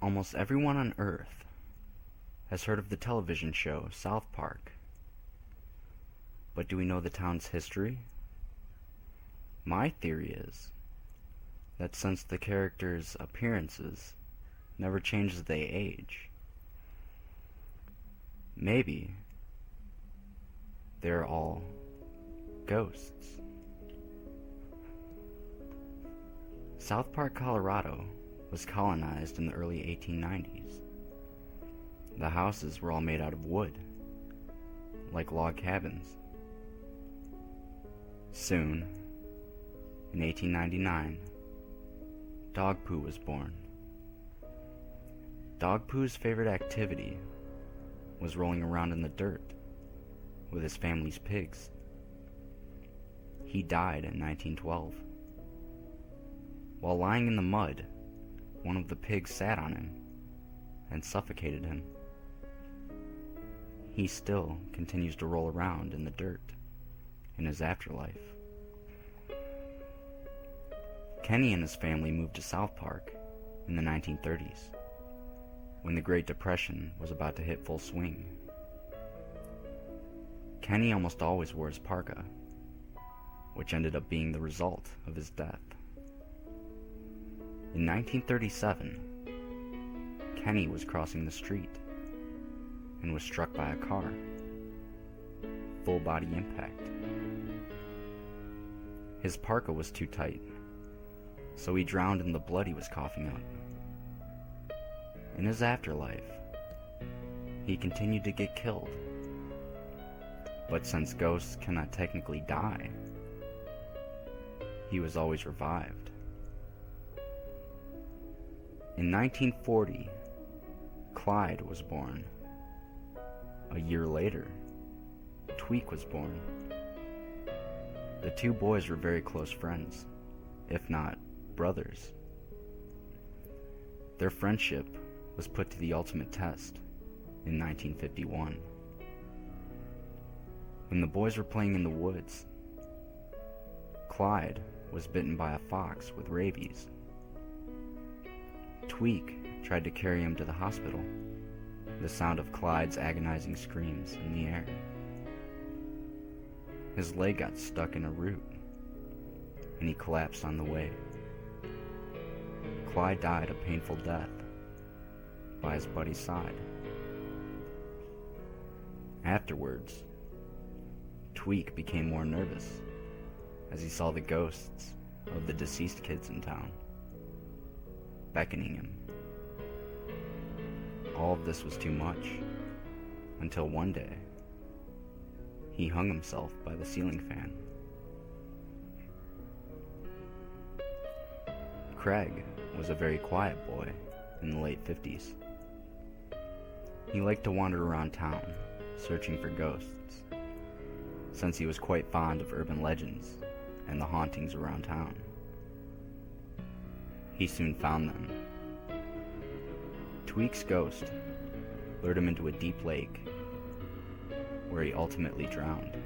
Almost everyone on Earth has heard of the television show South Park. But do we know the town's history? My theory is that since the characters' appearances never change as they age, maybe they're all ghosts. South Park, Colorado was colonized in the early 1890s. The houses were all made out of wood, like log cabins. Soon, in 1899, Dog Poo was born. Dog Poo's favorite activity was rolling around in the dirt with his family's pigs. He died in 1912. While lying in the mud, one of the pigs sat on him and suffocated him. He still continues to roll around in the dirt in his afterlife. Kenny and his family moved to South Park in the 1930s, when the Great Depression was about to hit full swing. Kenny almost always wore his parka, which ended up being the result of his death. In 1937, Kenny was crossing the street and was struck by a car. Full body impact. His parka was too tight, so he drowned in the blood he was coughing up. In his afterlife, he continued to get killed. But since ghosts cannot technically die, he was always revived. In 1940, Clyde was born. A year later, Tweek was born. The two boys were very close friends, if not brothers. Their friendship was put to the ultimate test in 1951. When the boys were playing in the woods, Clyde was bitten by a fox with rabies. Tweek tried to carry him to the hospital, the sound of Clyde's agonizing screams in the air. His leg got stuck in a root, and he collapsed on the way. Clyde died a painful death by his buddy's side. Afterwards, Tweek became more nervous as he saw the ghosts of the deceased kids in town, beckoning him. All of this was too much, until one day, he hung himself by the ceiling fan. Craig was a very quiet boy in the late 50s. He liked to wander around town, searching for ghosts, since he was quite fond of urban legends and the hauntings around town. He soon found them. Tweek's ghost lured him into a deep lake, where he ultimately drowned.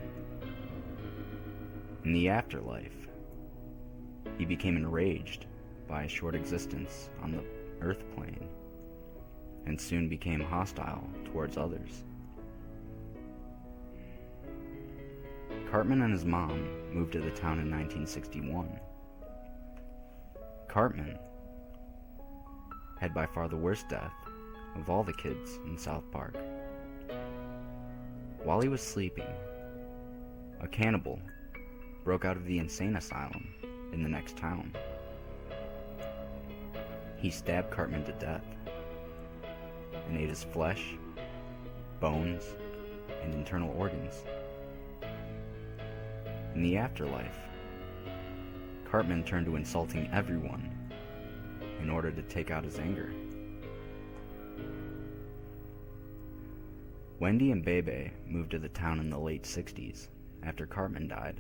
In the afterlife, he became enraged by a short existence on the earth plane, and soon became hostile towards others. Cartman and his mom moved to the town in 1961. Cartman had by far the worst death of all the kids in South Park. While he was sleeping, a cannibal broke out of the insane asylum in the next town. He stabbed Cartman to death and ate his flesh, bones, and internal organs. In the afterlife, Cartman turned to insulting everyone in order to take out his anger. Wendy and Bebe moved to the town in the late 60s after Cartman died.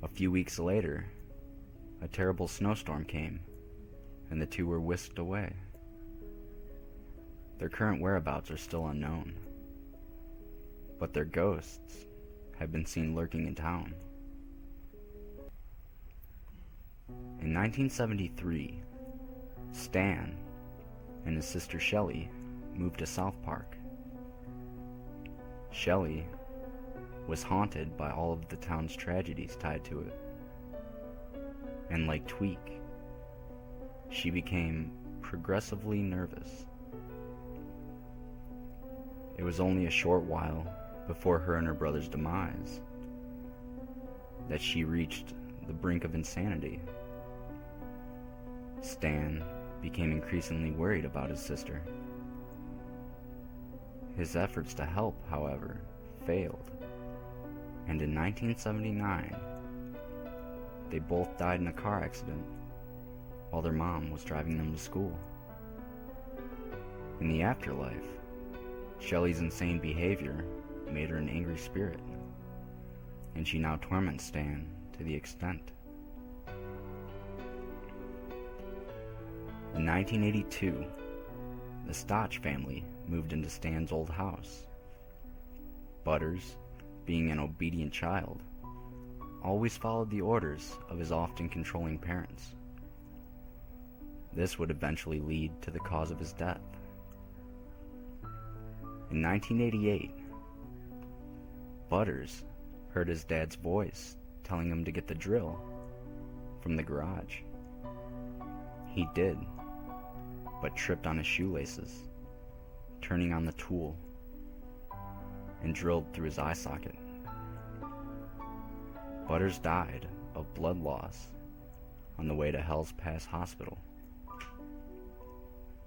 A few weeks later, a terrible snowstorm came, and the two were whisked away. Their current whereabouts are still unknown, but their ghosts have been seen lurking in town. In 1973, Stan and his sister Shelley moved to South Park. Shelley was haunted by all of the town's tragedies tied to it. And like Tweak, she became progressively nervous. It was only a short while before her and her brother's demise that she reached the brink of insanity. Stan became increasingly worried about his sister. His efforts to help, however, failed, and in 1979, they both died in a car accident while their mom was driving them to school. In the afterlife, Shelley's insane behavior made her an angry spirit, and she now torments Stan to the extent. In 1982, the Stotch family moved into Stan's old house. Butters, being an obedient child, always followed the orders of his often controlling parents. This would eventually lead to the cause of his death. In 1988, Butters heard his dad's voice telling him to get the drill from the garage. He did, but tripped on his shoelaces, turning on the tool, and drilled through his eye socket. Butters died of blood loss on the way to Hell's Pass Hospital.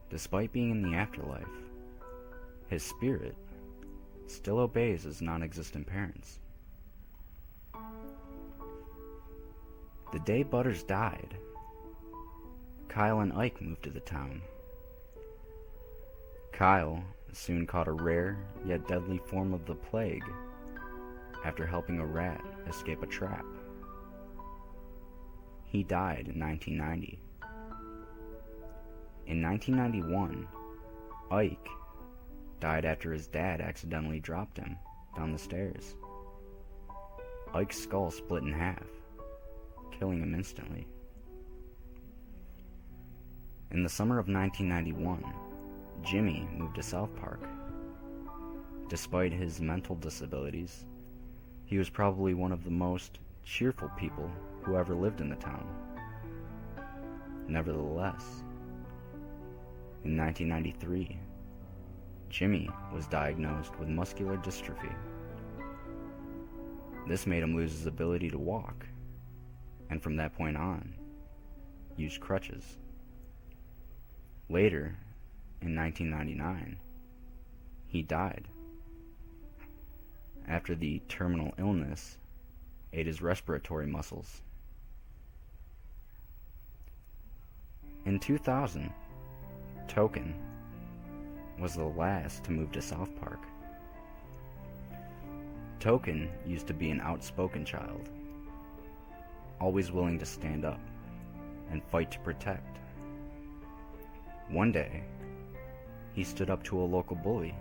Despite being in the afterlife, his spirit still obeys his non-existent parents. The day Butters died, Kyle and Ike moved to the town. Kyle soon caught a rare yet deadly form of the plague after helping a rat escape a trap. He died in 1990. In 1991, Ike died after his dad accidentally dropped him down the stairs. Ike's skull split in half, killing him instantly. In the summer of 1991, Jimmy moved to South Park. Despite his mental disabilities, he was probably one of the most cheerful people who ever lived in the town. Nevertheless, in 1993, Jimmy was diagnosed with muscular dystrophy. This made him lose his ability to walk, and from that point on, use crutches. Later, in 1999, he died after the terminal illness ate his respiratory muscles. In 2000, Token was the last to move to South Park. Token used to be an outspoken child, always willing to stand up and fight to protect. One day, he stood up to a local bully.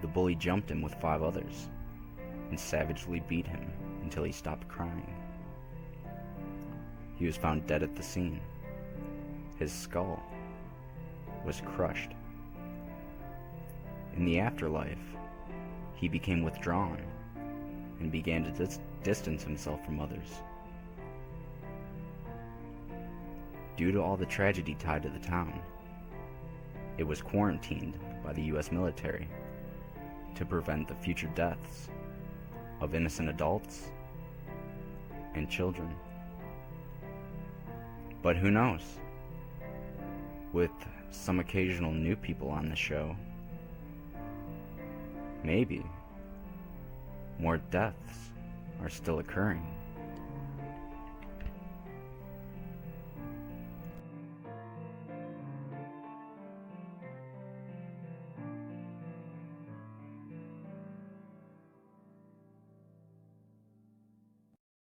The bully jumped him with 5 others and savagely beat him until he stopped crying. He was found dead at the scene. His skull was crushed. In the afterlife, he became withdrawn and began to distance himself from others. Due to all the tragedy tied to the town, it was quarantined by the U.S. military to prevent the future deaths of innocent adults and children. But who knows? With some occasional new people on the show, maybe more deaths are still occurring.